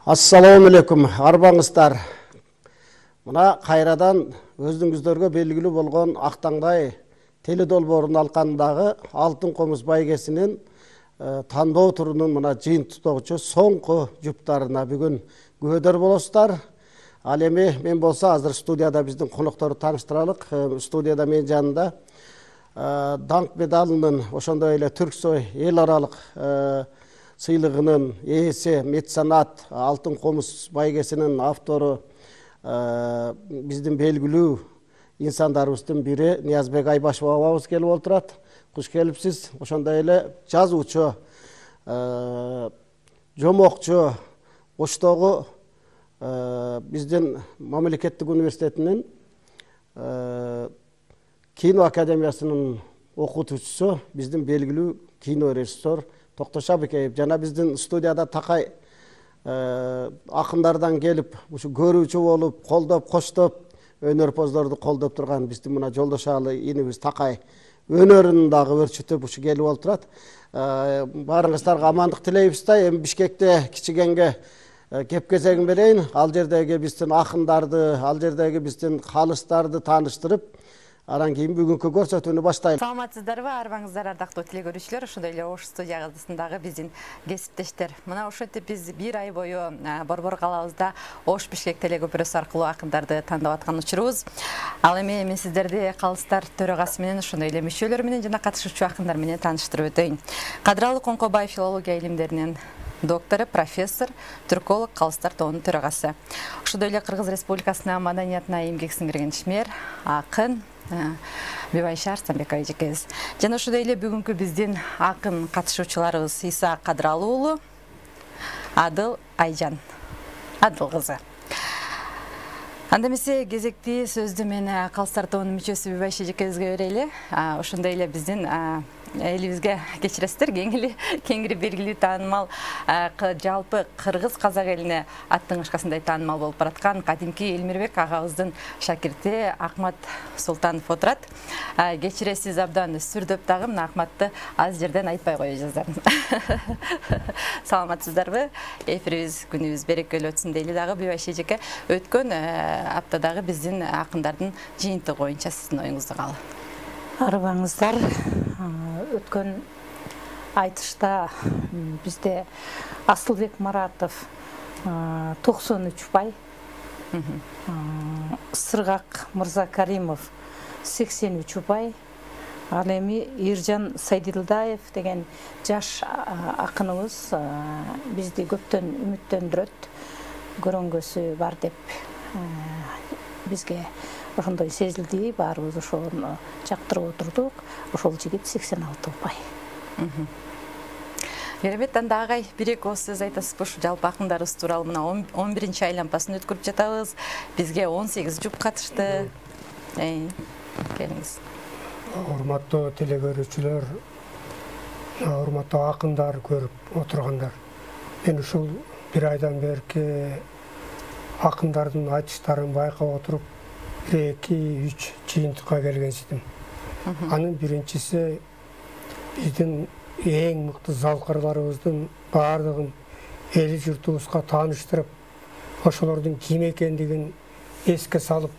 Assalamu alaikum, арбаңыздар. Мына қайрадан өзіңіздерге белгілі болған Ақтаңдай теледолборын алқандағы алтын қомыз байгесінен таңдау турунун мына жыйын туктогучу соңку жуптарына бүгүн күбөдөр болосуздар. Ал эми мен болсо азыр студияда биздин конокторду тааныштыралык. Студияда мен жанында даңк медалынын ошондой эле Түрксой эл аралык сыйлығының ээси меценат алтын комуз байгесинин автору биздин белгилүү инсандарыбыздын бири Ниязбек Айбашев абабыз келип отурат. Куш келипсиз. Ошондой эле жазуучу, жомокчу, Оштогу биздин мамлекеттик университетинин кино академиясынын окутуучусу, биздин белгилүү кино режиссер Токтош Абыкеев жана биздин студияда такай акындардан келип, ушу көрүүчү болуп, колдоп, коштоп, өнөрпоздорду колдоп турган биздин мына Жолдошалы инибиз Такай өнөрүн дагы өрчүтүп ушу келип отурат. Баарыңыздарга амандык тилейбиз да. Эми Бишкекте кичигенге кеп кезегин берейин. Ал жердеги биздин акындарды, ал жердеги биздин калыстарды тааныштырып, анан кийин бүгүнкү көрсөтүүнү баштайм. Саламатсыздарбы, арбаңыздар ардактуу телегөрүүчүлөр, ошондой эле Ош студиябыздагы биздин кесиптештер. Мына ошентип биз бир ай бою Борбор калабызда Ош Бишкек телекөпүрөсү аркылуу акындарды тандап аткан учурубуз. Ал эми мен сиздерди калыстар төрагасы менен, ошондой эле мүчөлөр менен жана катышуучу акындар менен тааныштырып өтөйүн. Кадыралы Коңкобаев филология илимдеринин доктору, профессор, түрколог, калыстар тобунун төрагасы. Ошондой эле Кыргыз Республикасынын маданиятына эмгек сиңирген ишмер, акын Бибайша Арстанбекова эжекебиз. Жана ошондой эле бүгүнкү биздин акын катышуучуларыбыз Иса Кадыралы уулу, Адыл Айжан Адыл кызы. Анда эмесе кезекти сөздү мен калыстар тобунун мүчөсү Бибайша эжекебизге берели. Ошондой эле биздин элибизге кечиресиздер, кеңири белгилүү таанымал жалпы кыргыз казак элине аттын ышкасындай таанымал болуп бараткан кадимки Элмирбек агабыздын шакирти Акмат Султанов отурат. Кечиресиз абдан сүрдөп дагы мына Акматты аз жерден айтпай кое жаздым. Саламатсыздарбы? Эфирибиз күнүбүз берекелүү өтсүн дейли дагы. Бибайша эжеке, өткөн аптадагы биздин акындардын жыйынтыгы боюнча сиздин оюңузду каалы. Арбаңыздар, өткөн айтышта бизде Асылбек Маратов 93 бай, Сыргак Мырзакаримов 83 бай, ал эми Иржан Сайдилдаев деген жаш акыныбыз бизди көптөн үмүттөндүрөт, көрөнгөсү бар деп бизге ошондой сезилди, баарыбыз ошону жактырып отурдук. Ошол жигит 86 бай. Керемет, анда агай бир-эки ооз сөз айтасызбы? Ушу жалпы акындарыбыз тууралуу мына 11-чи айлампасын өткөрүп жатабыз. Бизге 18 жуп катышты. Келиңиз. Урматтуу телекөрүүчүлөр, урматтуу акындар көрүп отургандар. Мен ушул бир айдан берки акындардын айтыштарын байкап отуруп, 2-3 жыйынтыкка келгенсидим. Анын биринчиси биздин эң мыкты залкарларыбыздын баардыгын эли журтубузга тааныштырып, ошолордун ким экендигин эске салып,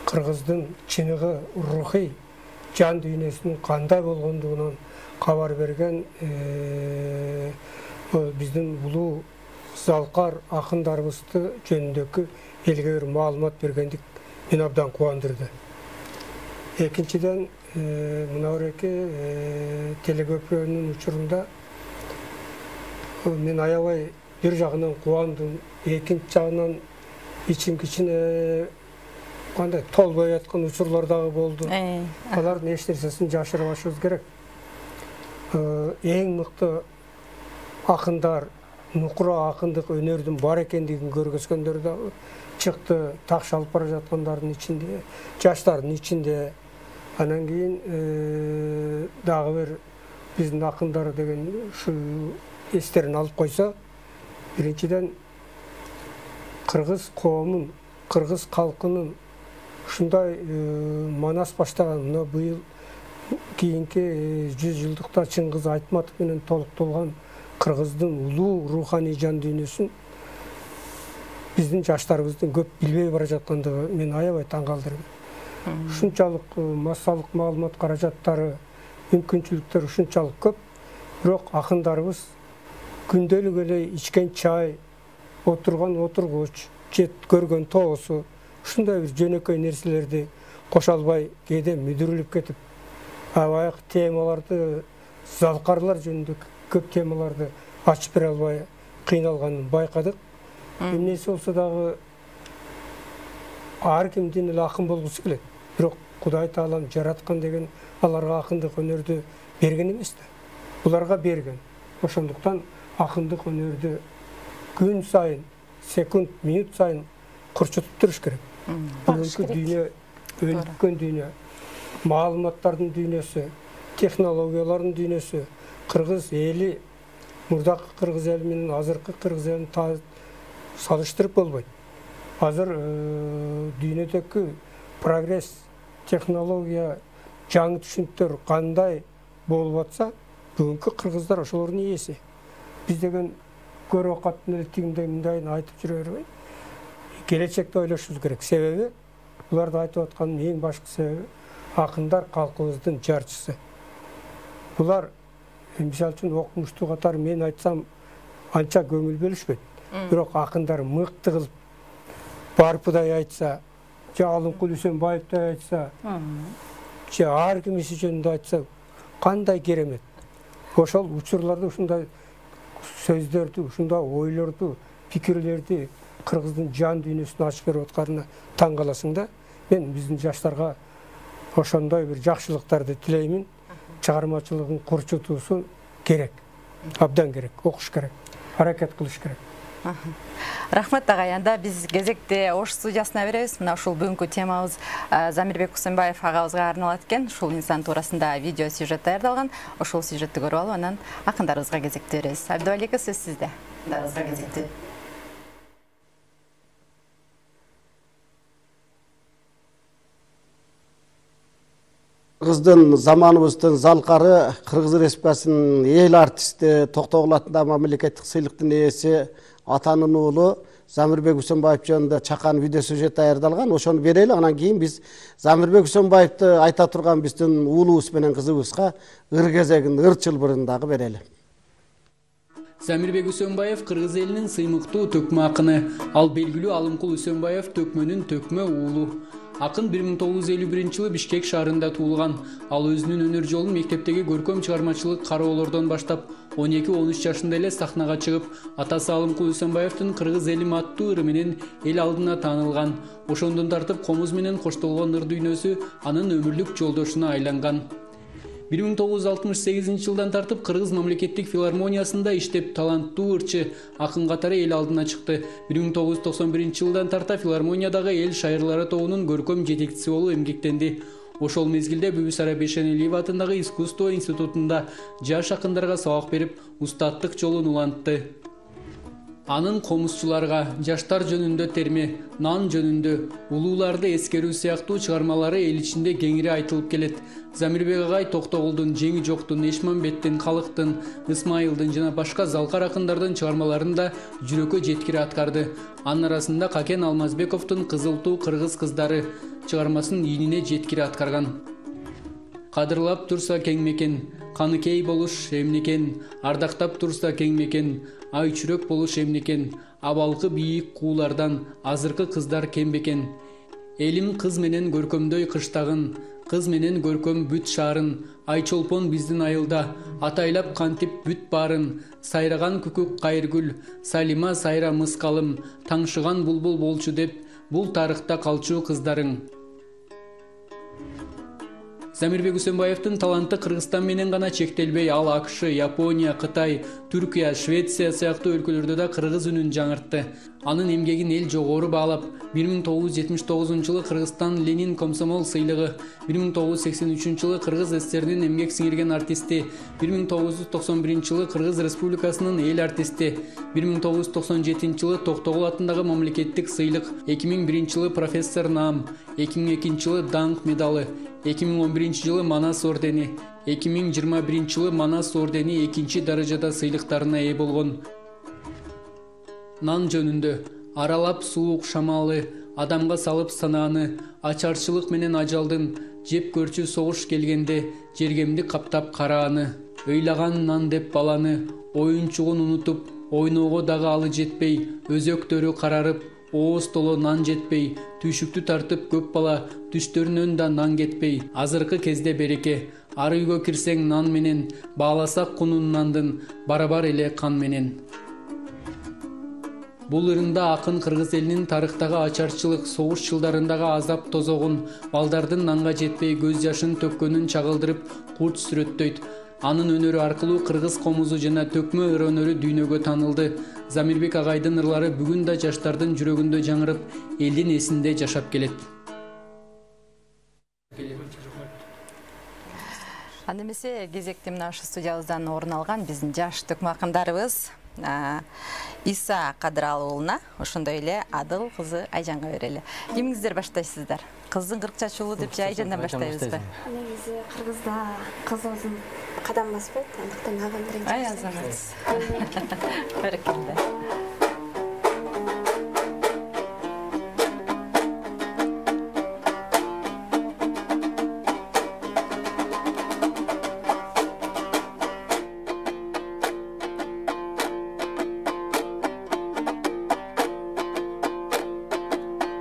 кыргыздын чыныгы, рухий жан дүйнөсүнүн кандай болгондугунан кабар берген биздин улуу залкар акындарыбызды жөнүндөгү элге бир маалымат бергендик мен абдан кубандырды. Экинчиден, мына эки телекөпүрөнүн учурунда мен аябай бир жагынан кубандым, экинчи жагынан ичим кичине кандай толбой аткан учурлар дагы болду. Алардын эч нерсесин жашырбашыбыз керек. Эң мыкты акындар, нукура акындык өнөрдүн бар экендигин көргөзгөндөр дагы чыкты. Так шалып бара жаткандардын ичинде, жаштардын ичинде. Анан кийин дагы бир биздин акындар деген ушу эстерин алып койсо, биринчиден кыргыз коомун, кыргыз калкынын ушундай манас баштаган, мына быйыл кийинки 100 жылдыкта Чыңгыз Айтматов менен толукталган кыргыздын улуу руханий жан дүйнөсүн биздин жаштарыбыздын көп билбей бара жаткандыгы мени аябай таң калтырды. Ушунчалык массалык маалымат каражаттары, мүмкүнчүлүктөр ушунчалык көп, бирок акындарыбыз күндөлүк эле ичкен чай, отурган отургуч, жет көргөн тоосу, ушундай бир жөнөкөй нерселерди кошо албай кээде мүдүрүлүп кетип, баягы темаларды, залкарлар жөнүндө көп темаларды ачып бере албай кыйналганын байкадык. Эмнеси болсо дагы ар кимдин эле акын болгусу келет. Бирок Кудай Таалам жараткан деген аларга акындык өнөрдү берген эмес да. Буларга берген. Ошондуктан акындык өнөрдү күн сайын, секунд, минут сайын курчутуп туруш керек. Бүгүнкү дүйнө өнүккөн дүйнө, маалыматтардын дүйнөсү, технологиялардын дүйнөсү, кыргыз эли, мурдакы кыргыз эли менен азыркы кыргыз элин салыштырып болбойт. Азыр дүйнөдөгү прогресс, технология, жаңы түшүнүктөр кандай болуп атса, бүгүнкү кыргыздар ошолордун ээси. Биз деген көрө каттын эле тигиндей мындайын айтып жүрө бербей, келечекти ойлошубуз керек. Себеби буларды айтып атканын эң башкы себеби акындар калкыбыздын жарчысы. Булар мисалы үчүн окумуштуу катары мен айтсам анча көңүл бөлүшпөйт. Бирок акындар мыкты кылып Барпыдай айтса, же Алымкул Үсөнбаевтай айтса, же ар кимиси жөнүндө айтса, кандай керемет. Ошол учурларды, ушундай сөздөрдү, ушундай ойлорду, пикирлерди кыргыздын жан дүйнөсүн ачып берип атканына таң каласың да. Мен биздин жаштарга ошондой бир жакшылыктарды тилеймин. Чыгармачылыгын курчутуусу керек. Абдан керек, окуш керек, аракет кылыш керек. Рахмат агай, анда биз кезекте Ош студиясына беребиз. Мына ушул бүгүнкү темабыз Замирбек Усенбаев агабызга арналат экен. Ушул инсан туурасында видео сюжет даярдалган. Ошол сюжетти көрүп алып, анан акындарыбызга кезекте беребиз. Абдубалик aka, сөз сизде. Акындарыбызга кезекте. Кыргыздын заманыбыздын залкары, Кыргыз Республикасынын эл артисти, Токтогул атындагы мамлекеттик сыйлыктын ээси, атанын уулу Замирбек Усенбаев жөнүндө чакан видео сюжет даярдалган. Ошону берели, анан кийин биз Замирбек Усенбаевди айта турган биздин уулубуз менен кызыбызга ыр кезегин, ыр чылбырын дагы берели. Замирбек Усенбаев кыргыз элинин сыймыктуу төкмө акыны. Ал белгилүү Алымкул Үсөнбаев төкмөнүн төкмө уулу. Акын 1951-жылы Бишкек шаарында туулган. Ал өзүнүн өнөр жолун мектептеги көркөм чыгармачылык кароолордон баштап, 12-13 жашында эле сахнага чыгып, атасы Алымкул Үсөнбаевдин Кыргыз элим аттуу ыры менен эл алдына таанылган. Ошондон тартып комуз менен коштолгон ыр дүйнөсү анын өмүрлүк жолдошуна айланган. 1968 жылдан тартып Кыргыз мамлекеттик филармониясында иштеп, таланттуу ырчы, акын катары эл алдына чыкты. 1991 жылдан тарта филармониядагы эл шайырлары тобунун көркөм жетекчиси болуп эмгектенди. Ошол мезгилде Бүбүсара Бешенелиева атындагы искусство институтунда жаш акындарга сабак берип, устаттык жолун улантты. Анын комузчуларга жаштар жөнүндө терме, нан жөнүндө, улууларды эскерүү сыяктуу чыгармалары эл ичинде кеңири айтылып келет. Замирбек агай Токтогулдун, Жеңи жоктун, Эшмамбеттин, Калыктын, Ысмайылдын жана башка залкар акындардын чыгармаларында жүрөккө жеткири аткарды. Анын арасында Какен Алмазбековдун Кызыл туу кыргыз кыздары чыгармасын ийнине жеткири аткарган. Кадырлап турса кең мекен, каныкей болуш эмнекен, ардактап турса кең мекен, ай чүрөк болуш эмнекен, абалкы бийик куулардан азыркы кыздар кем бекен. Элим кыз менен көркөмдөй кыштагын, кыз менен көркөм бүт шаарын, айчолпон биздин айылда, атайлап кантип бүт баарын, сайраган күкүк кайыргүл, Салима сайра мыскалым, таңшыган булбул болчу деп, бул тарыхта калчу кыздарың. Замирбек Усенбаевдин таланты Кыргызстан менен гана чектелбей, ал АКШ, Япония, Кытай, Түркия, Швеция сыяктуу өлкөлөрдө да кыргыз үнүн жаңыртты. Анын эмгегин эл жогору баалап, 1979-жылы Кыргызстан Ленин комсомол сыйлыгы, 1983-жылы Кыргыз СССРнин эмгек сиңирген артисти, 1991-жылы Кыргыз Республикасынын эл артисти, 1997-жылы Токтогул атындагы мамлекеттик сыйлык, 2001-жылы профессор наам, 2002-жылы даңк медалы, 2011-жылы Манас ордени, 2021-жылы Манас ордени экинчи даражада сыйлыктарына ээ болгон. Нан жөнүндө аралап суук шамалы, адамга салып санааны, ачарчылык менен ажалдын, жеп көрчү согуш келгенде, жергемди каптап карааны. Ыйлаган нан деп баланы, оюнчугун унутуп, ойноого дагы алы жетпей, өзөктөрү карарып, ооз толо нан жетпей, түйшүктү тартып көп бала, түштөрүнөн да нан кетпей. Азыркы кезде береке, ар үйгө кирсең нан менен, бааласак кунун нандын, барабар эле кан менен. Бул ырында акын кыргыз элинин тарыхтагы ачарчылык, согуш жылдарындагы азап тозогун, балдардын нанга жетпей көз жашын төккөнүн чагылдырып, курт сүрөттөйт. Анын өнөрү аркылуу кыргыз комузу жана төкмө ыр өнөрү дүйнөгө таанылды. Замирбек агайдын ырлары бүгүн да жаштардын жүрөгүндө жаңырып, элдин эсинде жашап келет. Анда эмесе кезекте мына ушу студиябыздан орун алган биздин жаш төкмө акындарыбыз Иса Кадыралы уулуна, ошондой эле Адыл кызы Айжанга берели. Кимиңиздер баштайсыздар? Кыздын кырк чачуулу деп же Айжандан баштайбызбы? Негизи кыргызда кыз өзүн кадам баспайт, андыктан агам Ай азамат. Баракалла.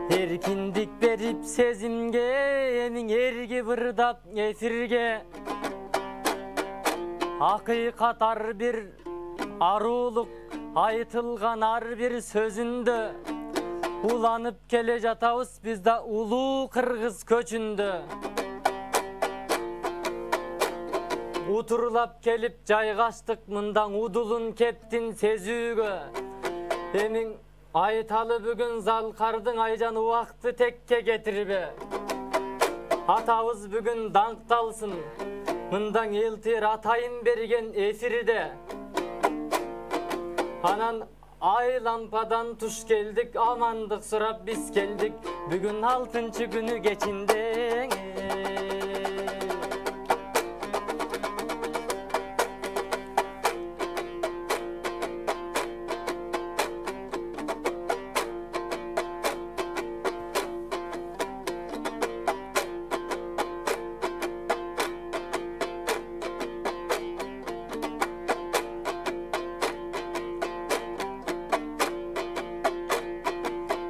Erkindik berip sezimge, ening ergi bırdap esirge. Hakikat ar bir aruluk, aytılgan ar bir sözünde. Ulanıp kele jatabız bizde ulu kırgız köçünde. Uturlap kelip jaygaştık mından udulun kettin sezүүгө. Emin aytalı bugün Zalkardın Aycan uaktı tekke getirbe. Atabız bugün danktalsın, mından eltir atayın bergen esirde. Anan ay lampadan tuş geldik, amandık surap biz geldik. Bugün 6. günü geçinde.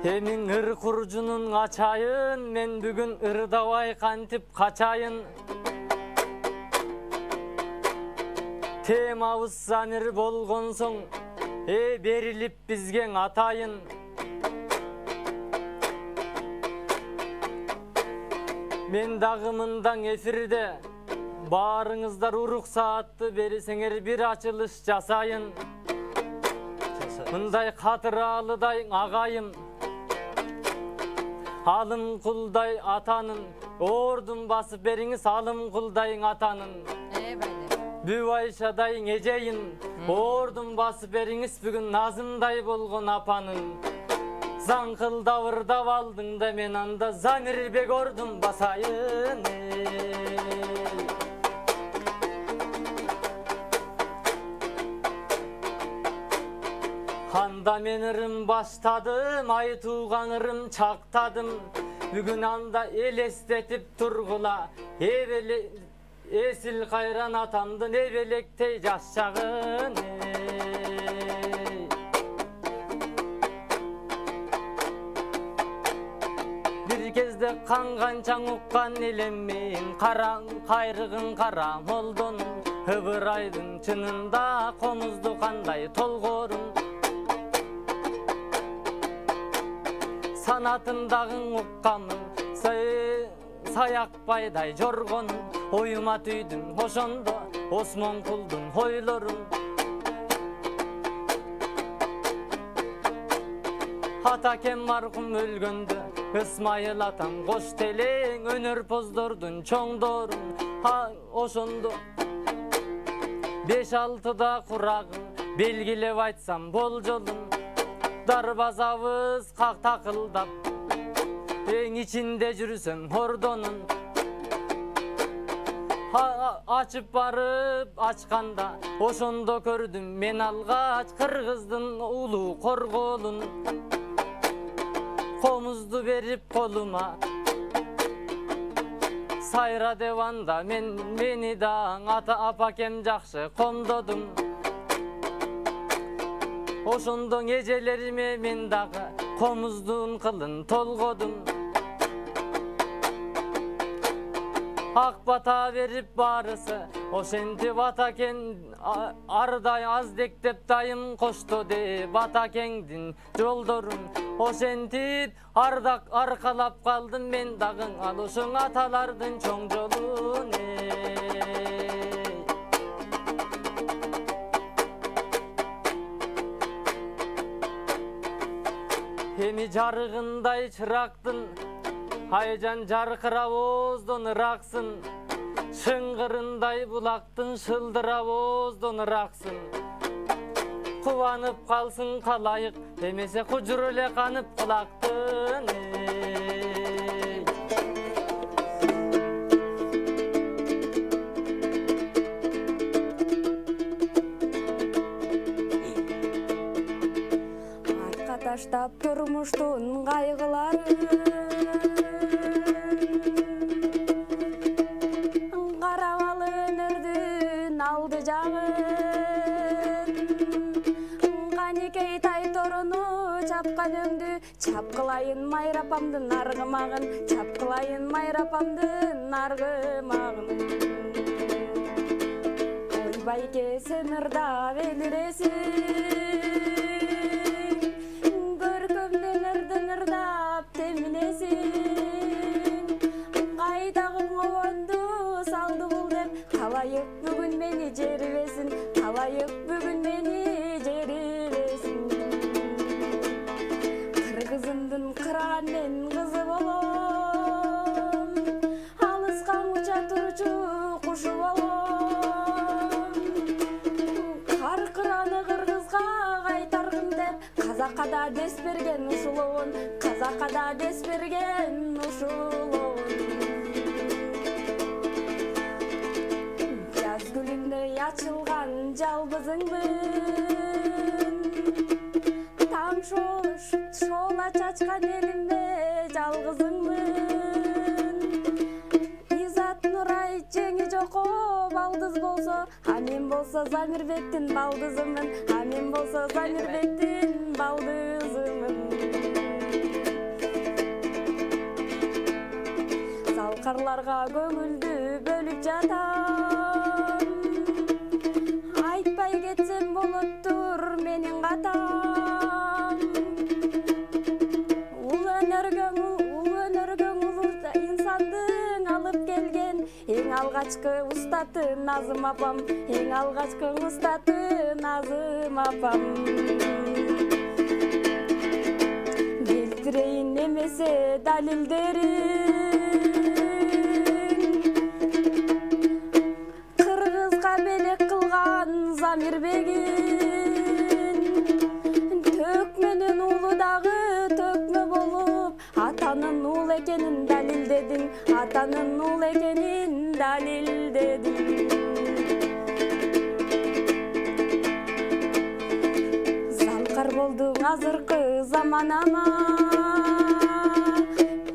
Senin ır kurcunun açayın, men bugün ırdavay kantip kaçayın. Temabız zanir bolgon soň, berilip bizgen atayın. Men dagımından esirde, barыңızдар uruk saatты berisenger bir açılış jasayın. Mınday katıralıday agayım. Alım kulday atanın, ordun basıp beriңiz alım kuldayın atanın. Büvayşadayın eceyin, ordun basıp beriңiz bugün nazımday bolgon apanın. Zankıl davırda valdın da men anda Zamirbek ordun basayın. Handa men ırım baştadım, ay tuğan ırım çaktadım. Bugün anda el estetip turgula, esil kayran atamdın ebelektey yaşağın. Bir kezde kangan çaŋukkan elemin, karan kayrığın kara moldun. Hıvıraydın çınında komuzdu kanday tolgorun. Sanatındağın ukkamın, sayak bayday jorgon. Oyuma tüydüm hoşondo, Osman kuldun hoylorun. Hatakem marhum ölgöndü, Ismail atam koş teleň, önör pozdordun çoňdorun. Ha oşondo 5-6'da kuragın, belgilep aytsam bol jolun. Darbazabız kak takıldap, eň içinde jürsem hordonun. Açıp barıp açkanda, oşondo kördüm men algaç Kırgızdın ulu korgolun. komuzdu berip koluma. Sayra devanda meni da ata apakem jakşı komdodum. Oşondon ecelerime men dagı komuzdun kılın tolgodum. Ak bata verip barısı o senti bataken arday az dektep dayım koştu de batakendin yoldorum. O senti ardak arkalap kaldım men dagın alışın atalardın çoğ jolun Hemi jarığınday çıraktın Haycan jarkıra ozdon ıraksın Şıngırınday bulaktın şıldıra ozdon ıraksın Kuvanıp kalsın kalayık Demese kucurule kanıp kılaktın Arkadaştap durmuştun kaygıları Karavalı önürdün aldı cağın Kanikey tay torunu çapkan öndü Çapkılayın mayrapamdın argımağın Çapkılayın mayrapamdın argımağın Oy bayke sen ırda veliresin Görkümden ırdap teminesin Kaydağın oğundu saldı bul dep Kalayıp bugün beni cervesin Kalayıp bugün beni cervesin Kırgızımdın kıran men kızı bolom Alıskan uça turucu kuşu bolom Kar kıranı kırgızga kaytargın dep Kazakada des bergen uşuluğun Kazakada des bergen uşuluğun Yaz gülünde açılgan жалбызыңдын Таң шола чачкан элимде жалгызыңмын Изат Нурай жеңи жoko балдыз болсо А мен болсо Замирбектин балдызымын А мен болсо Замирбектин балдызымын Салкарларга көңүлдү бөлүп жатам Айтпай кетсем болоттур менин катам Ул өнөргөң улута инсандын алып келген Эң алгачкы устаты Назым апам Эң алгачкы устаты Назым апам Келтирейин немесе далилдерин Кыргызга белек кылган Замирбегин Төкмөнүн уулу дагы төкмө болуп Атанын уул экенин далилдедиң Атанын уул экенин далилдедиң Залкар болдуң азыркы заманама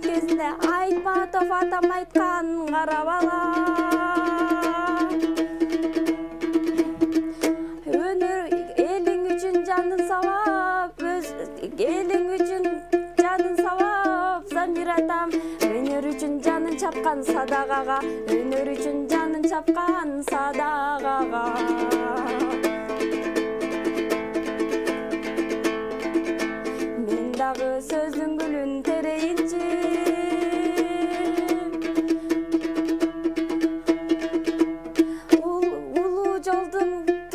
Кезинде Айтматов атам айткан кара бала Элиң үчүн жанын сабап элиң үчүн жанын сабап Замир атам өнөр үчүн жанын чапкан садагага Өнөр үчүн жанын чапкан садагага Мен дагы сөздүн гүлүн терейинчи Улуу жолдун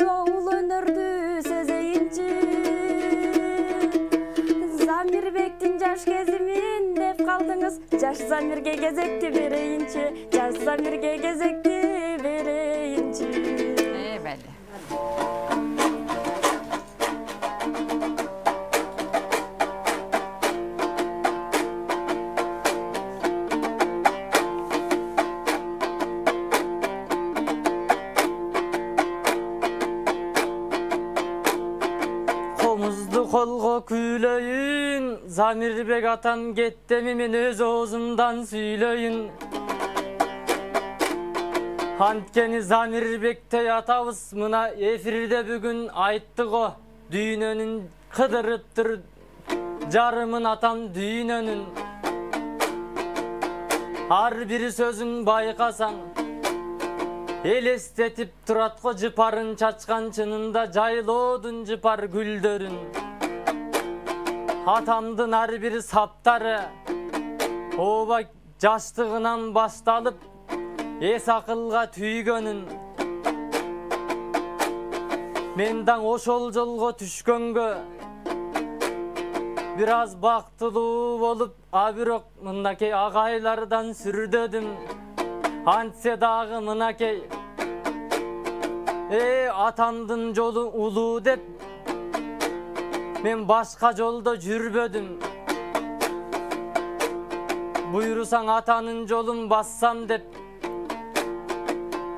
ул өнөрдү сезейинчи Замирбектин жаш кезимин деп калдыңыз Жаш Замирге кезекти берейинчи Жаш Замирге кезекти берейинчи Bəli. Komuzdu kolgo küylöyün Zamirbek atam ketdemi men öz oğuzumdan süylöyün. Antkeni Zamirbek'te atabız mına efirde bugün ayttık o. Düğünönün kıdırıptır jarımın atam düğünönün. Har bir sözün baykasan elestetip turatko jıparın çaçkan çınında jayloodun jıpar güldörün. Atamdın har bir saptары oba jaштыгынан baştalıp es akılga tüygönün. Mendan oşol jolgo түшкөнгө biraz baktılуу bolup abirok mındaki agaylardan sürdödüm. Antse dağı mınakey atamdın jolu ulu dep men başka jolda jürbödüm. Buyurusan atanın jolun bassam dep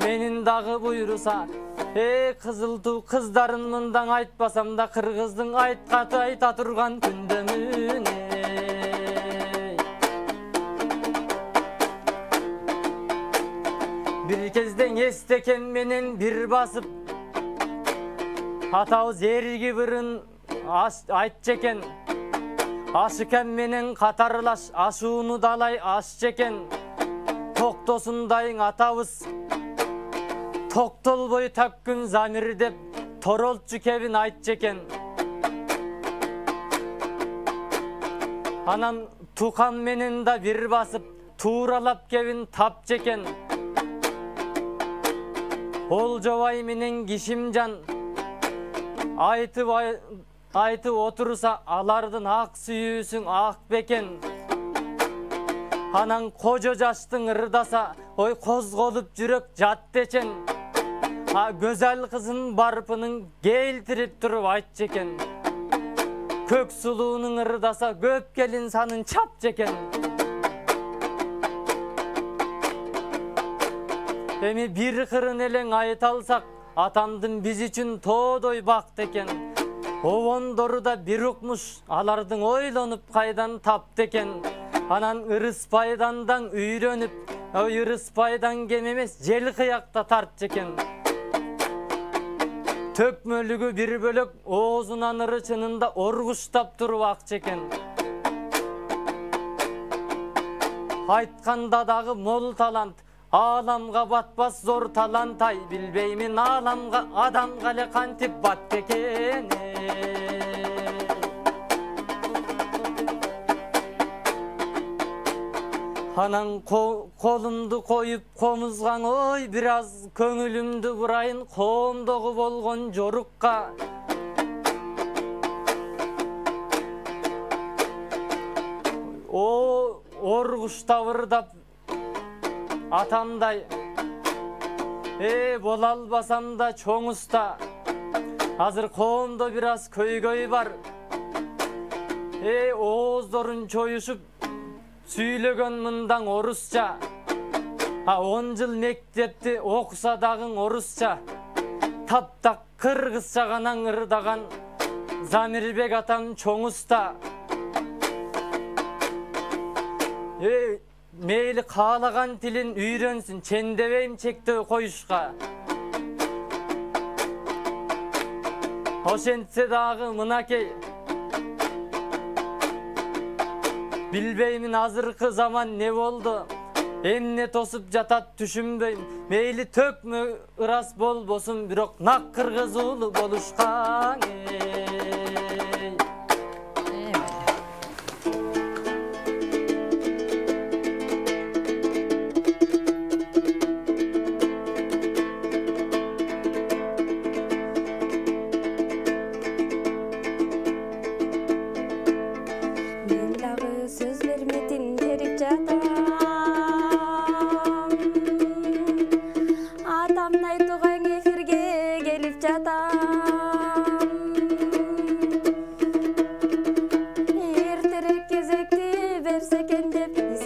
menin dağı buyurusa kızıl tuğ kızların mından aytpasam da kırgızdın aytkatı ayta turgan kündömüne. Bir kezden esteken menen bir basıp atağız ergi bırın aytçeken. Aşıken menen katarlaş aşuunu dalay aşçeken. Toktosundayın atağız toktol boyu takkın zamir dep toroltçu kevin aytçeken. Anam tukan menen da bir basıp tuğralap kevin tapçeken. Ol jobay menen kişimcan aytıp otursa alardın ak sүйүүsүң ak beken. Anan koca jaштың ырдаса ой козголуп жүрөк жат дечен. Gözel kızın barpının geltirip durup aytçeken. Kök suluğunun ırdasa köp gelin sanın çapçeken. Emi bir kırın eleng ayet alsak atamdın biz için toğdoy bakt eken. Ovondoru da bir ukmuş alardın oylanıp kaydan tapt eken. Anan ırıspaydandan üyrönüp o ırıspaydan gememez jel kıyakta tart çeken. Tökmölügü bir bölük oğuzundan ırıçınında orguştap durup ak çeken. Aytkanda dağı mol talant alamga batbas zor talant ay bilbeymin alamga adam gale kantip bat tekeni. Anan kolumdu koyup komuzgan oy biraz köngülümdü burayın koomdogu bolgon jorukka. O orguşta vırdap atamday bolalbasam da çoğ usta. Hazır koomdo biraz köy var. Oğuzdorun çoyuşup süylögön mından orusça. 10 yıl mektepti okusa dağın orusça. Taptak kırgızça ganan ırdagan Zamirbek atam çoğ usta. Meyli kağlagan tilin üyrensün çendebeyim çekti koyuşka. Oşentse dağı mınakey bilbeymin azırkı zaman ne oldu? Emne tosup jatat düşünbeyim. Meyli tökmü ıras bol bosun birok nak kırgız ulu boluşkan.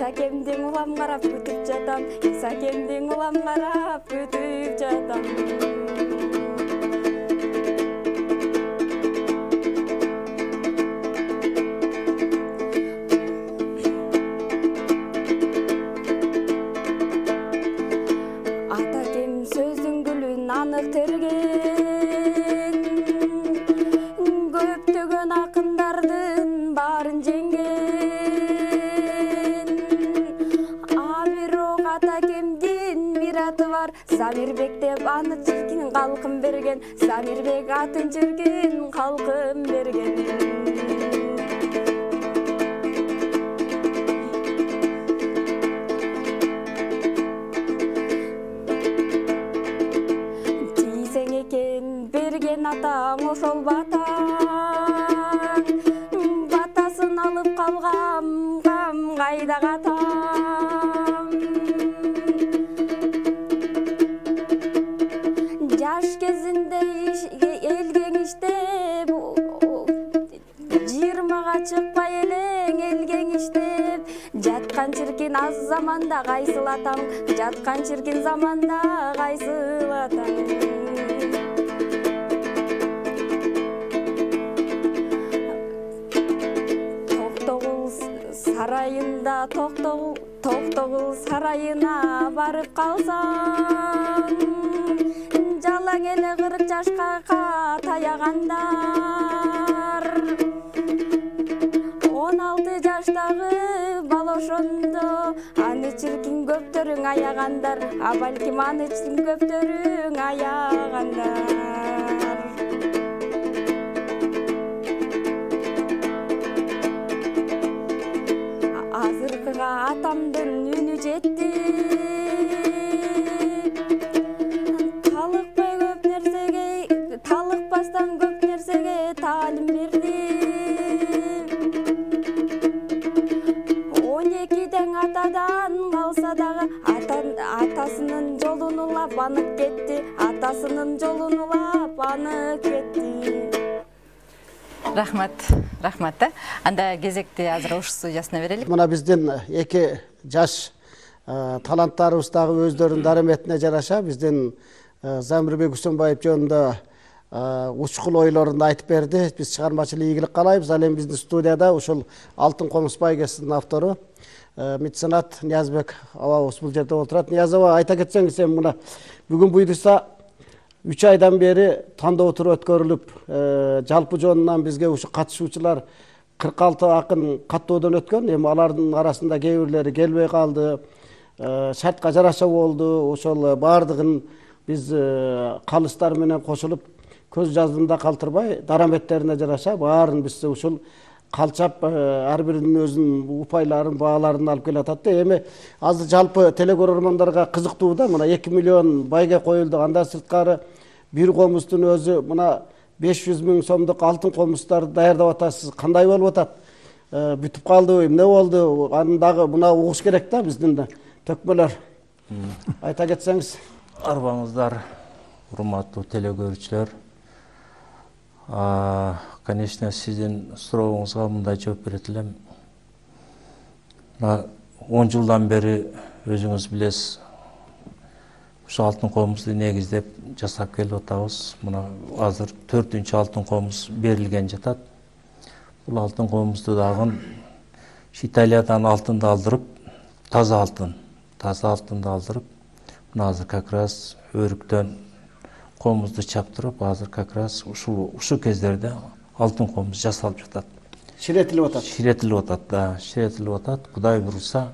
İsakemdin ulam qarap kütüp jatam, İsakemdin ulam qarap kütüp jatam. бардык терген көптөгөн акындардын баарын жеңген бирок атакемдин бир аты бар Замирбек деп аны чиркин калкын берген Замирбек атын чиркин калкын берген берген атаң ошол батаң батасын алып калгам кам кайда катам жаш кезинде элген иштеп 20-га чыкпай элең элген иштеп жаткан чиркин аз заманда кайсыл атаң жаткан чиркин заманда кайсыл атаң сарайында токтогул сарайына барып калсаң жалаң эле 40 жашка таягандар 16 жаштагы бала ошондо аны чиркин көптөрүң аягандар балким аны көптөрүң аягандар азыркыга атамдын үнү жетти талыкпастан көп нерсеге таалим берди 12 тең атадан калса дагы атасынын жолун улап анып кетти атасынын жолун улап анып кетти рахмат анда кезекти азыр ош студиясына берелик. Мына биздин эки жаш таланттарыбыздагы өздөрүнүн дараметине жараша биздин Замирбек Усенбаев жөнүндө учкул ойлорун айтып берди. Биз чыгармачылык ийгилик каалайбыз. Ал эми биздин студияда ушул Алтын комуз байгесинин автору меценат Ниязбек абабыз бул жерде отурат. Нияз аба, айта кетсеңиз, эми мына бүгүн буйруса 3 айдан бери тандоо туру өткөрүлүп, жалпы жонунан бизге ушу катышуучулар 46 акын каттоодон өткөн. Эми алардын арасында кээ бирлери келбей калды, шартка жараша болду. Ошол баардыгын биз калыстар менен кошулуп көз жаздымда калтырбай, дараметтерине жараша баарын биз ушул калчап ар биринин өзүнүн упайларын, бааларын алып келатат. Эми азыр жалпы телекөрөрмандарга кызыктуу да, мына 2 миллион байге коюлду. Андан сырткары бир комуздун өзү мына 500 000 сомдук алтын комуздарды даярдап атасыз. Кандай болуп атат? Бүтүп калдыбы, эмне болду? Аны дагы мына угуш керек да биздин да төкмөлөр. Айта кетсеңиз. Арбаңыздар, урматтуу телекөрүүчүлөр. Конечно, сиздин сурооңузга мындай жооп берет элем. 10 жылдан бери өзүңүз билесиз, ушу алтын комузду негиздеп жасап келип атабыз. Мына азыр 4-үнчү алтын комуз берилген жатат. Бул алтын комузду дагы Италиядан алтынды алдырып, таза алтынды алдырып, мына азыр как раз өрүктөн комузду чаптырып, азыр как раз ушу кездерде алтын комуз жасалып жатат. Ширетилип атат. Ширетилип атат. Кудай буйруса,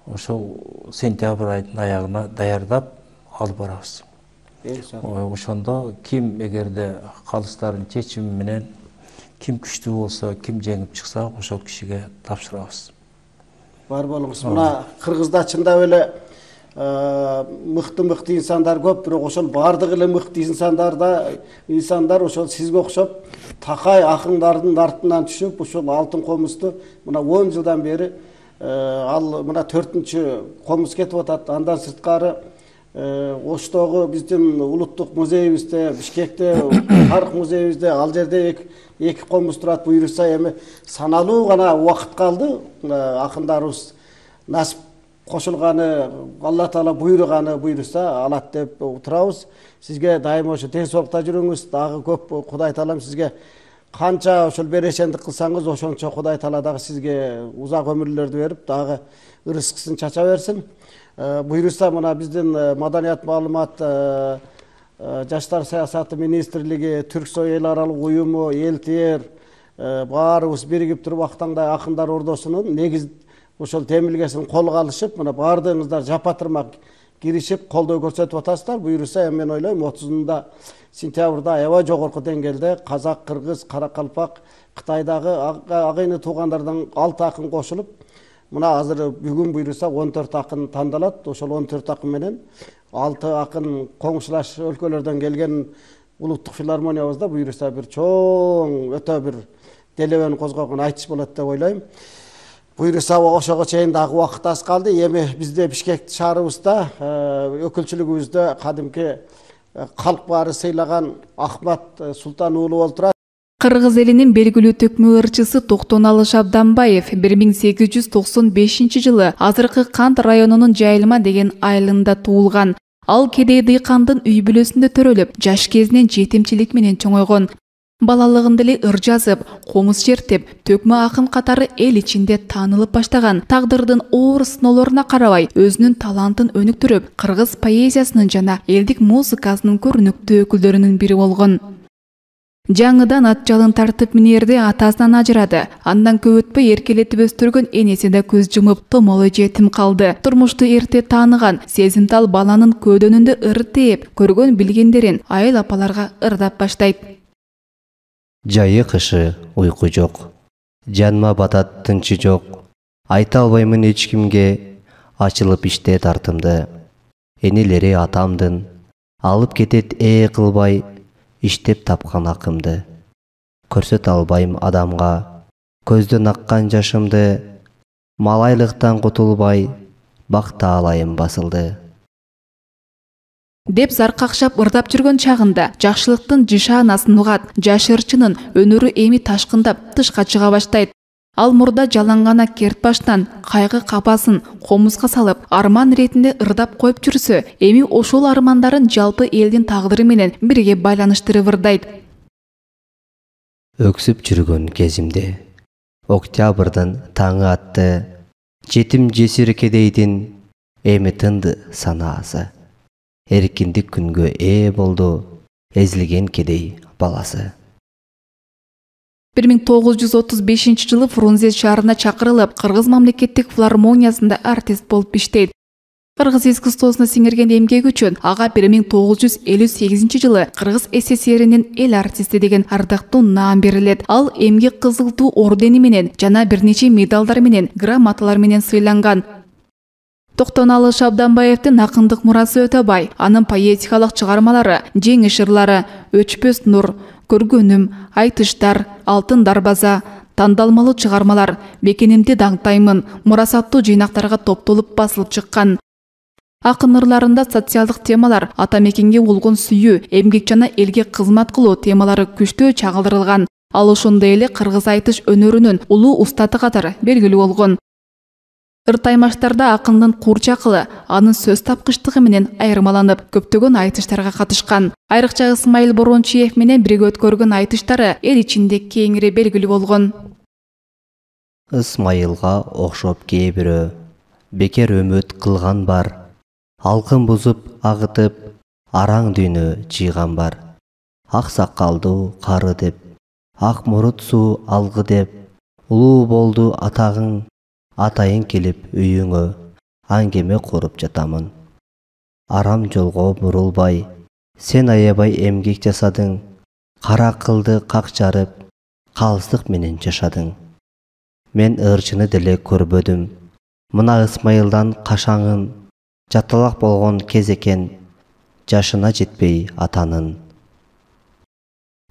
ошол сентябрь айынын аягына даярдап алып барабыз. Ошондо ким эгерде калыстардын чечими менен ким күчтүү болсо, ким жеңип чыкса, ошол кишиге тапшырабыз. Бар болуңуз. Мына Кыргызда чындап эле мыкты инсандар көп, бирок ошол баардык эле мыкты инсандар ошол сизге окшоп такай акындардын артынан түшүп, ошол алтын комузду мына 10 жылдан бери ал мына 4-үнчү комуз кетип атат. Андан сырткары Оштогу биздин улуттук музейибизде, Бишкекте тарых музейибизде ал жерде 2 комуз турат. Буйруса эми саналуу гана убакыт калды. Акындарыбыз насип кошулганы, Алла Таала буйруса алат деп турабыз. Сизге дайыма ошо тез соолукта жүрүңүз. Дагы көп Кудай Таалам сизге канча ошол берешендик кылсаңыз, ошончо Кудай Таала дагы сизге узак өмүрлөрдү берип, дагы ырыскысын чача берсин. Буйруса мына биздин маданият маалымат Жаштар саясаты министрлиги, Түрксой эл аралык уюму, Элтер баарыбыз биригип туруп Актаңдай акындар ордосунун негиз ошол темилгесин колго алышып, мына баардыгыңыздар жапатырмак киришип колдоо көрсөтүп атасыздар. Буюрса эми мен ойлойм 30 сентябрда аябай жогорку деңгээлде казак, кыргыз, каракалпак, Кытайдагы агайны туугандардан 6 акын кошулуп, мына азыр бүгүн буюрса 14 акын тандалат. Ошол 14 акын менен 6 акын коңшулаш өлкөлөрдөн келген улуттук филармониябызда буюрса бир чоң өтө бир делебени козгогон айтыш болот деп ойлойм. Буюрса ошого чейин дагы убакыт аз калды. Эми бизде Бишкек шаарыбызда өкүлчүлүгүбүздө кадимки калк баары сыйлаган Ахмат Султан уулу болуп турат. Кыргыз элинин белгилүү төкмө ырчысы Токтоналы Шабданбаев 1895 жылы азыркы Кант районунун Жайылма деген айылында туулган. Ал кедей дыйкандын үй бүлөсүндө төрөлүп, жаш кезинен жетимчилик менен чоңойгон. Балалыгында эле ыр жазып, комуз чертип, төкмө акын катары эл ичинде таанылып баштаган. Тагдырдын оор сыноолоруна карабай, өзүнүн талантын өнүктүрүп, кыргыз поэзиясынын жана элдик музыкасынын көрүнүктүү өкүлдөрүнүн бири болгон. Жаңыдан ат жалын тартып минерде атасынан ажырады. Андан көп өтпөй эркелетип өстүргөн энеси да көз жумуп, томолу жетим калды. Турмушту эрте тааныган, сезимтал баланын көөдөнүндө ыр тээп, көргөн билгендерин айыл апаларга ырдап баштайт. Жайы кышы уйку жок, жаныма батат тынчы жок. Айта албаймын эч кимге, ачылып иште тартымды. Энелери атамдын алып кетет кылбай, иштеп тапкан акымды. Көрсөт албайм адамга көздөн аккан жашымды. Малайлыктан кутулбай, бакта алайым басылды. Деп зар какшап ырдап жүргөн чагында жакшылыктын жишаанасын угат. Жаш ырчынын өнөрү эми ташкындап тышка чыга баштайт. Ал мурда жалангана керт баштан кайгы капасын комузга салып, арман ретинде ырдап коюп жүрсө, эми ошол армандарын жалпы элдин тагдыры менен бирге байланыштырып ырдайт. Өксүп жүргөн кезимде октябрдын таңы атты. Жетим жесир кедейдин эми тынды санаасы. Эркиндик күнгө болду эзилген кедей баласы. 1935 жылы Фрунзе шаарына чакырылып, Кыргыз мамлекеттик филармониясында артист болуп иштейт. Кыргыз искусствосуна сиңирген эмгеги үчүн ага 1958 жылы Кыргыз СССРинин эл артисти деген ардактуу наам берилет. Ал эмгек кызыл туу ордени менен жана бир нече медалдар менен, грамоталар менен сыйланган. Токтоналы Шабданбаевдин акындык мурасы өтө бай. Анын поэтикалык чыгармалары, жеңиш ырлары, Өчпөс нур, Көргөнүм, Айтыштар, Алтын дарбаза, тандалмалуу чыгармалар, Бекенимди даңтаймын, мурасаттуу жыйнактарга топтолуп басылып чыккан. Акын ырларында социалдык темалар, ата мекенге болгон сүйүү, эмгек жана элге кызмат кылуу темалары күчтүү чагылдырылган. Ал ошондой эле кыргыз айтыш өнөрүнүн улуу устаты катары белгилүү болгон. Ыртаймаштарда акындын куурчакылы, анын сөз тапкычтыгы менен айырмаланып, көптөгөн айтыштарга катышкан. Айрыкча Исмайыл Борончиев менен бирге өткөргөн айтыштары эл ичинде кеңири белгилүү болгон. Исмайылга окшоп кээ бирөө бекер өмөт кылган бар. Алкын бузуп агытып, араң дүйнө жыйган бар. Ак сакалдуу кары деп, ак мурут суу алгы деп, улуу болду атагың. Атайын келип үйүңө, аңгеме куруп жатамын. Арам жолго бурулбай, сен аябай эмгек жасадың. Кара кылды как жарып, калыстык менен жашадың. Мен ырчыны деле көрбөдүм. Мына Исмайылдан кашаңын, жаталак болгон кез экен, жашына жетпей атанын.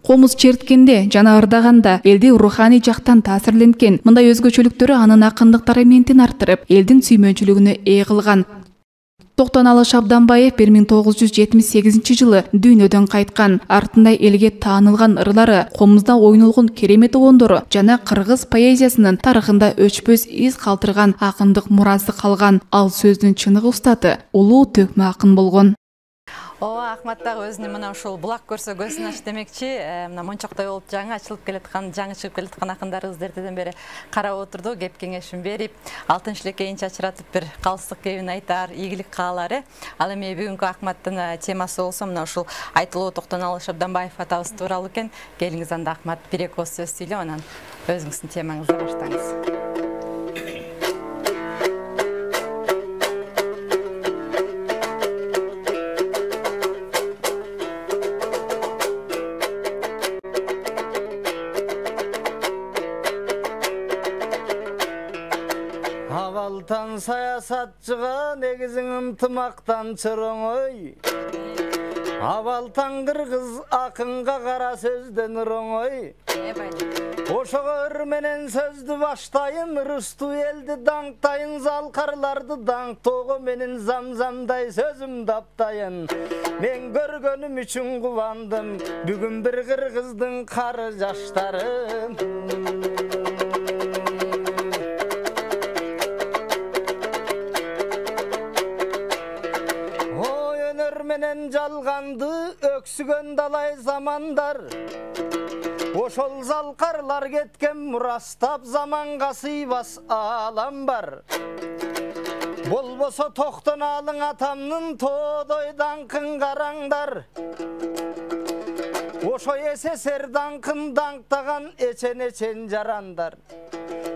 Комуз черткенде жана ырдаганда элди руханий жактан таасирленген. Мындай өзгөчөлүктөрү анын акындык элементин арттырып, элдин сүймөнчүлүгүнө кылган. Токтоналы Шабданбаев 1978 жылы дүйнөдөн кайткан. Артында элге таанылган ырлары, комузда ойнолгон керемет оондору жана кыргыз поэзиясынын тарыхында өчпөс из калтырган акындык мурасы калган. Ал сөздүн чыныгы устаты улуу төкмө акын болгон. Ахмат дагы өзүнүн мына ушул булак көрсө көзүн ач демекчи, мына мончоктой болуп жаңы ачылып келаткан, жаңы чыгып келаткан акындарыбыз эртеден бери карап отурду, кеп кеңешин берип, алтын шилекейин чачыратып бир калыстык кебин айтар, ийгилик каалар. Ал эми бүгүнкү Ахматтын темасы болсо мына ушул айтылуу Токтоналы Шабданбаев атабыз тууралуу экен. Келиңиз анда Ахмат бир-эки ооз сөз сүйлөп, анан өзүңүздүн темаңызды баштаңыз. Авалтан саясатчыга негизиң ынтымактан чырыңой. Авалтан кыргыз акынга кара сөздөн роңой. Ошого ыр менен сөздү баштайын, ырыстуу элди даңктайын, залкарларды даңктоого менен замзамдай сөзүм таптайын. Мен көргөнүм үчүн кубандым, бүгүн бир кыргыздын кары жаштарын. Менен жалганды өксүгөн далай замандар, ошол залкарлар кеткен мурастап заманга сыйбас алам бар. Болбосо Токтоналың атамнын тоодой даңкын караңдар, ошо СССР даңкын даңктаган эчен жарандар.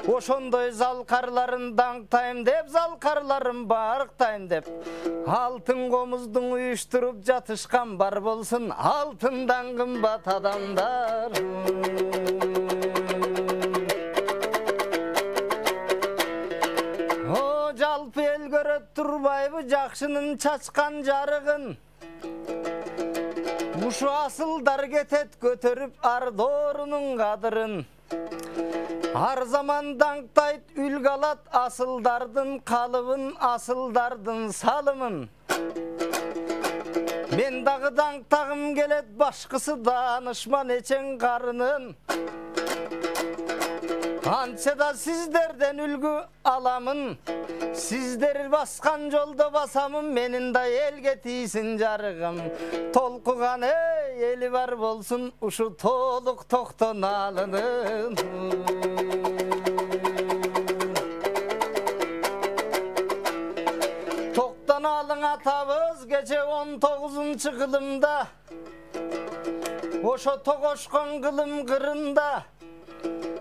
Ошондой залкарларын даңктайм деп, залкарларын барктайм деп, алтын комуздун уюштуруп жатышкан бар болсун, алтындан кымбат адамдар. О, жалпы эл көрөт турбайбы жакшынын чачкан жарыгын? Ушу асылдар кетет көтөрүп ардоорунун кадырын. Ар заман даңктайт үлгү алат асылдардын калыбын, асылдардын салымын. Мен дагы даңктагым келет башкысы данышман эчен карынын. Антса да сиздерден үлгү аламын, сиздер баскан жолдо басамын, менин да элге тийсин жарыгым. Толкуган эли бар болсун ушу толук Токтоналынын. Токтоналың атабыз кече 19 кылымда, ошо тогошкон кылым кырында,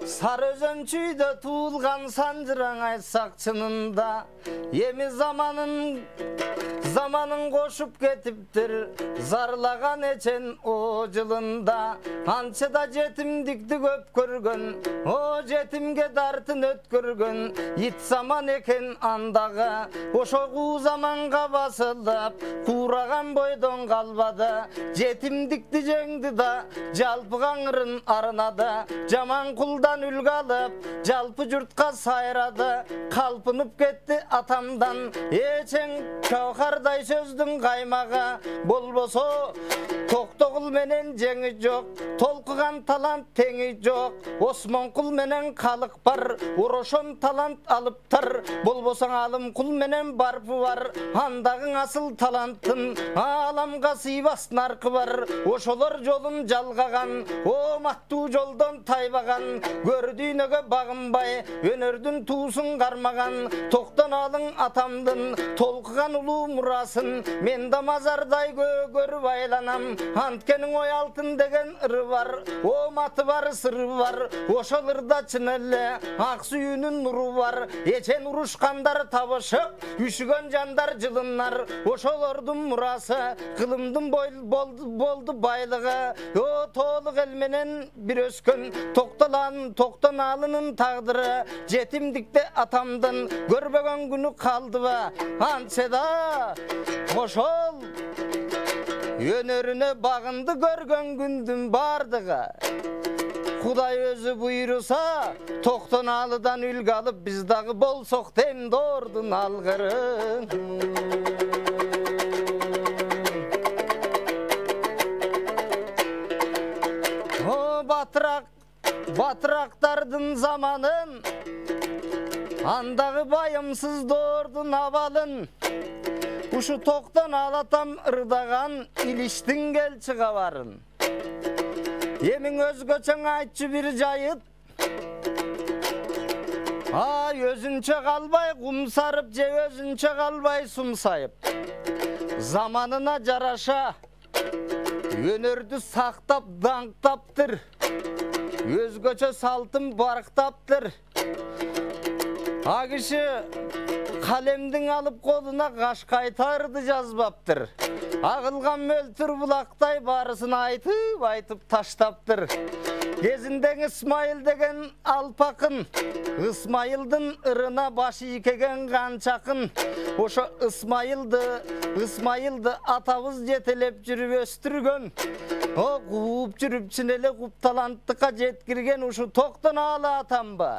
Сары өзөн чүйдө туулган санжыраңай айтсак чынында. Эми заманын кошуп кетиптир, зарлаган эчен о жылында. Анча да жетимдикти көп көргөн, о жетимге дартын өткөргөн. Ит заман экен андагы, ошо куу заманга басылып, куураган бойдон калбады. Жетимдикти жеңди да, жалпы каңырын арнады. Жаман кулдан үлгү алып, жалпы журтка сайрады. Калпынып кетти атамдан, эчең каухардай сөздүн каймагы. Болбосо Токтогул менен жеңи жок, толкуган талант теңи жок. Осмонкул менен калык бар, урошон талант алыптар. Болбосоң алым кул менен барпы бар, андагың асыл талантын аламга сыйбас наркы бар. Ошолор жолун жалгаган, оматтуу жолдон тайбаган. Көрдүйнөгө багынбай, өнөрдүн туусун кармаган. Токтоналың атамдын толкуган улуу мурасын, мен да мазардай көрүп айланам. Анткенин ой алтын деген ыры бар, оматы бар, сыры бар. Ошол ырда чын эле ак сүйүүнүн нуру бар. Эчен урушкандар табышып, үшүгөн жандар жылынар. Ошолордун мурасы кылымдын болду байлыгы. О тоолук эл менен бир өскөн Токтоналынын тагдыры. Жетимдикте атамдын көрбөгөн күнү калдыбы? Антса да ошол өнөрүнө багынды көргөн күндүн бардыгы. Кудай өзү буйруса, Токтоналыдан үлгү алып, биз дагы болсок темдордун алгыры. О батырактардын заманын, Андағы байымсыз дордың абалын, ушу тоқтан алатам ырдаған илиштің келчі қабарын. Емің өзгөчөң айтчы бір жайыт, өзінче қалбай құмсарып, же өзінче қалбай сумсайып. Заманына жараша, өнерді сақтап, даңқтаптыр, өзгөчө салтын барықтаптыр. Агышы қалемдің алып қолына қаш қайтарды жазбаптыр. Ағылған мөлтір бұлақтай барысын айтып таштаптыр. Кезінден Исмайыл деген алпақын, Исмайылдың ырына башы икеген қанчақын. Ошо Исмайылды атабыз жетелеп жүріп өстірген. Қуып жүріп чинеле қуып таланттыққа жеткірген ушу тоқтан алы атамба.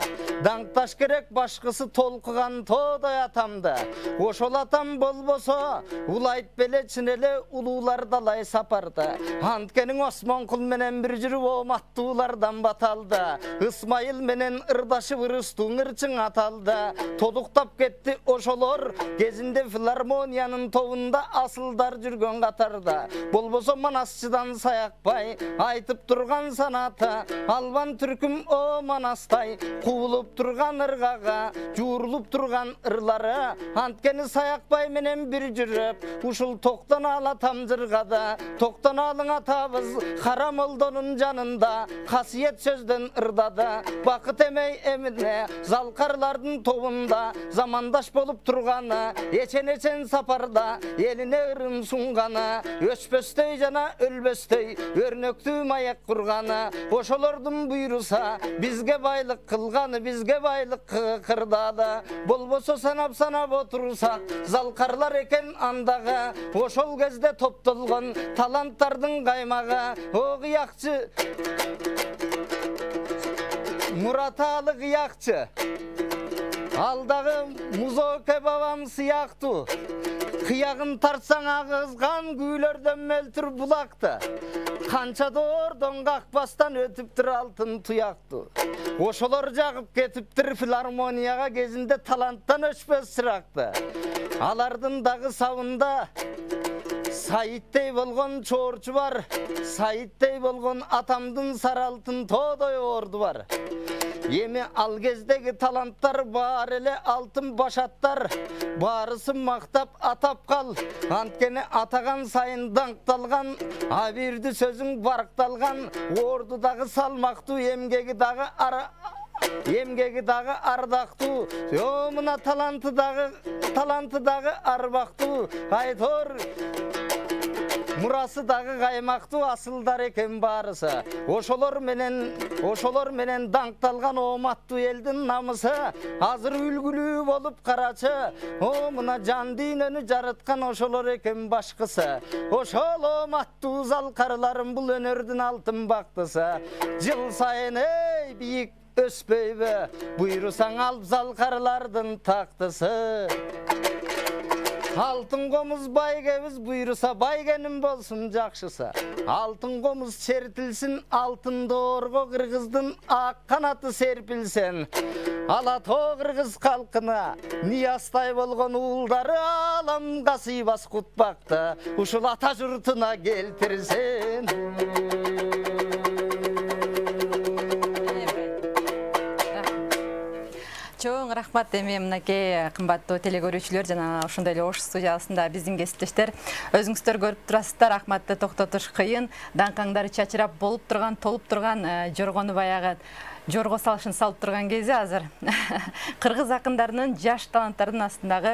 Даңқташ керек башқысы толқыған тодай атамды. Ошол атам болбосо, улайт беле чинеле улуулар далай сапарды. Анткенің Осмон құл менен бір жүріп оматтуулардан баталды. Исмайыл менен ырдашы вырыстың ырчың аталды. Тодуктап кетті ошолор, кезінде филармонияның тобында асылдар жүрген қатарда. Болбосо Манасчыдан саяқпай, айтып тұрған санаты, албан түркім о Манастай, қуылып тұрған ырғаға, жуырылып тұрған ырлары, анткені саяқпай менен бір жүріп, ушыл тоқтан алатам жырғада. Тоқтан алың атабыз, Харам Олдонун жанында, қасиет сөзден ырдады. Бақыт емей еміне, залқарлардың тобында, замандаш болып тұрғаны, ечен сапарда, еліне ырын сұңғаны, өшпөстей жана өлбөстей, өрнөктүү маяк құрғаны. Ошолордун буйруса, бизге байлык кылганы, бизге байлык кырдады. Болбосо санап отурсак, залкарлар экен андагы. Ошол кезде топтолгон таланттардын каймагы. О кыякчы, Мураталы кыякчы, алдагы Музоке бабам сыяктуу. Кыягын тартсаң ағызған күйлерден мөлтір бұлақты. Қанша дордон қақпастан өтіптір алтын тұяқты. Ошолор жағып кетіптір филармонияға кезінде таланттан өшпес сұрақты. Алардың дағы сауында Саиттей болған чорчу бар, Саиттей болған атамдың саралтын тодой орды бар. Еме ал кездегі таланттар бар еле алтын башаттар, барысын мақтап атап қал. Анткені атаған сайын даңқталған, абирді сөзің барықталған, ордудағы салмақты, емгегі дағы ардақту. Мына талантыдағы арбақту, айтор мурасыдағы қаймақты асылдар екен барысы. Ошолор менен даңқталған оматту елдің намысы, азыр үлгілі болып қарачы. Мына жан дүйнөнү жарытқан ошолор екен башқысы. Ошол оматту залқарларым бұл өнердің алтын бақтысы. Жыл сайын бейік өспейбі, бұйрысаң алып залқарлардың тақтысы. Алтын қомыз байгебіз, бұйырса байгенім болсын жақшысы. Алтын қомыз сертілсін, алтын дорғы қырғыздың ақ қанаты серпілсен. Алато қырғыз қалқына Ниастай болған уылдары аламға сыйбас құтпақты, ұшыл ата жұртына келтірсен. Чоң рахмат эми мынакей кымбаттуу телегөрүүчүлөр жана ошондой эле Ош студиясында биздин кесиптештер өзүңүздөр көрүп турасыздар. Ахматты токтотуш кыйын, даңкаңдары чачырап болуп турган, толуп турган жоргону баягы жорго салышын салып турган кезде азыр кыргыз акындарынын жаш таланттардын астындагы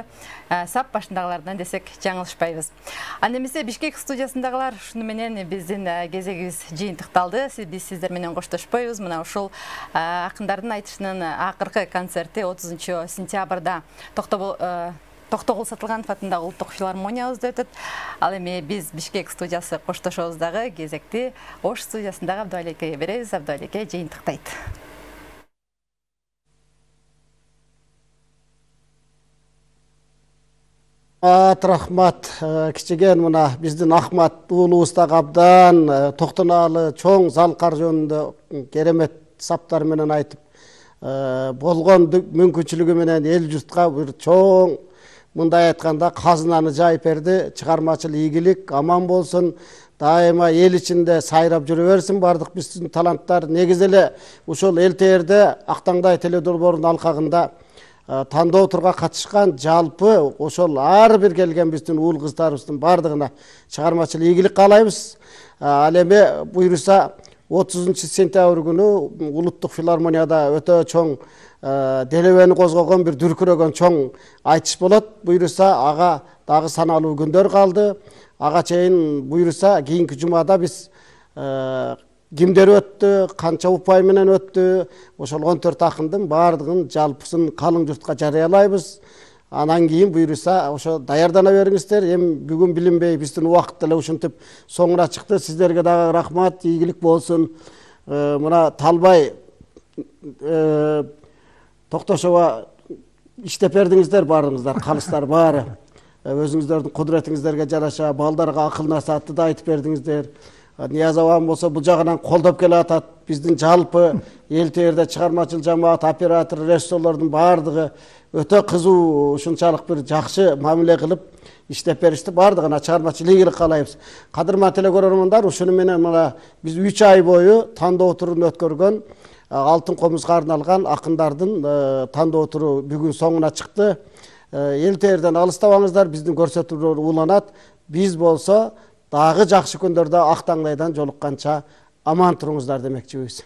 сап башындагылардан десек жаңылышпайбыз. Анда эмесе Бишкек студиясындагылар ушуну менен биздин кезегибиз жыйынтыкталды. Биз сиздер менен коштошпойбуз. Мына ушул акындардын айтышынын акыркы концерти 30 сентябрда Токтогул Сатылганов атындагы улуттук филармониябызда өтөт. Ал эми биз Бишкек студиясы коштошобуз дагы кезекти Ош студиясындагы Абдуаликеге беребиз. Абдуалике жыйынтыктайт. Рахмат, кичиген мына биздин Ахмат уулубуздагы абдан токтоналы чоң залкар жөнүндө керемет саптар менен айтып болгон мүмкүнчүлүгү менен эл журтка бир чоң, мындай айтканда казынаны жайып берди. Чыгармачыл ийгилик аман болсун, дайыма эл ичинде сайрап жүрө берсин бардык биздин таланттар. Негизи эле ушул эл-терде Актаңдай теледолбоорунун алкагында тандоо турга катышкан жалпы ошол ар бир келген биздин уул кыздарыбыздын бардыгына чыгармачыл ийгилик каалайбыз. Ал эми буйруса 30-сентябрь күнү Улуттук филармонияда өтө чоң делебени козгогон бир дүркүрөгөн чоң айтыш болот. Буйруса ага дагы саналуу күндөр калды. Ага чейин буйруса кийинки жумада биз кимдер өттү, канча упай менен өттү, ошол 14 акындын баардыгын жалпысын калың журтка жарыялайбыз. Анан кийин буйруса ошо даярдана бериңиздер. Эми бүгүн билинбей биздин убакыт деле ушинтип соңуна чыкты. Сиздерге дагы рахмат, ийгилик болсун. Мына Талбай Токтошова иштеп бердиңиздер баарыңыздар, калыстар баары. Өзүңүздөрдүн кудуретиңиздерге жараша балдарга акыл насаатты да айтып бердиңиздер. Нияз абам болсо бул жагынан колдоп келе атат. Биздин жалпы эл-терде чыгармачыл жамаат, оператор, режиссерлордун баардыгы өтө кызуу, ушунчалык бир жакшы мамиле кылып иштеп беришти. Баардыгына чыгармачыл ийгилик каалайбыз. Кадырман телекөрөрмандар, ушуну менен мына биз 3 ай бою тандоо турун өткөргөн Алтын комузга арналган акындардын тандоо туру бүгүн соңуна чыкты. Эл-терден алыстабаңыздар, биздин көрсөтүүлөр уланат. Биз болсо дагы жакшы күндөрдө Актаңдайдан жолукканча аман туруңуздар демекчибиз.